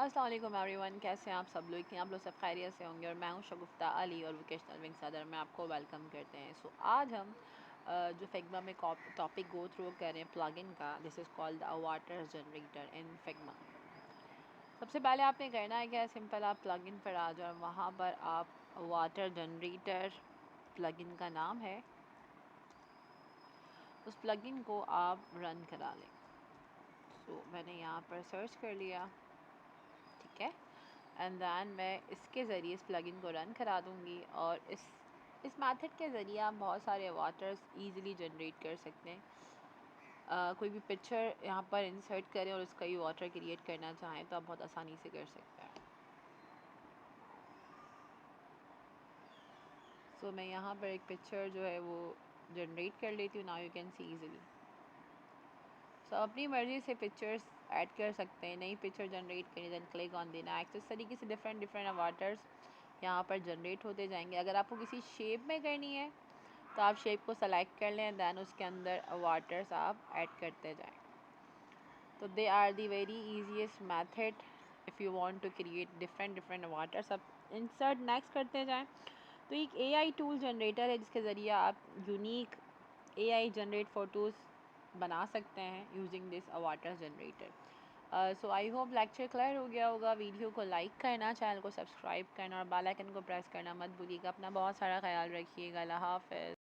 अस्सलाम वालेकुम एवरीवन, कैसे हैं आप सब लोग? आप लोग सब खैरियत से होंगे और मैं हूं शगुफ्ता अली और वोकेशनल विंग सदर में आपको वेलकम करते हैं। सो आज हम जो फिग्मा में टॉपिक गो थ्रू कर रहे हैं प्लगइन का। This is called the water generator in Figma. सबसे पहले आपने करना है क्या, सिंपल आप प्लगइन पर आ जाओ, वहाँ पर आप वाटर जनरेटर प्लगइन का नाम है, उस प्लगइन को आप रन करा लें। सो मैंने यहाँ पर सर्च कर लिया, ठीक है, एंड दैन मैं इसके ज़रिए इस प्लगइन को रन करा दूँगी और इस मेथड के ज़रिए आप बहुत सारे वाटर्स ईज़िली जनरेट कर सकते हैं। कोई भी पिक्चर यहाँ पर इंसर्ट करें और उसका ही वाटर क्रिएट करना चाहें तो आप बहुत आसानी से कर सकते हैं। सो मैं यहाँ पर एक पिक्चर जो है वो जनरेट कर लेती हूँ। Now you can see easily. So अपनी मर्ज़ी से पिक्चर्स ऐड कर सकते हैं, नई पिक्चर जनरेट करनी, then click on the next. इस तरीके से डिफरेंट डिफरेंट वाटर्स यहाँ पर जनरेट होते जाएंगे। अगर आपको किसी शेप में करनी है तो आप शेप को सेलेक्ट कर लें, दैन उसके अंदर वाटर्स आप ऐड करते जाएं। तो they are the very easiest method if you want to create different different waters. अब इंसर्ट नेक्स्ट करते जाएं। तो एक एआई टूल जनरेटर है जिसके ज़रिए आप यूनिक एआई जनरेट फ़ोटोज़ बना सकते हैं using this water generator. So I hope lecture clear हो गया होगा। वीडियो को लाइक करना, चैनल को सब्सक्राइब करना और बेल आइकन को प्रेस करना मत भूलिएगा। अपना बहुत सारा ख्याल रखिएगा। अल्लाह हाफ़िज़।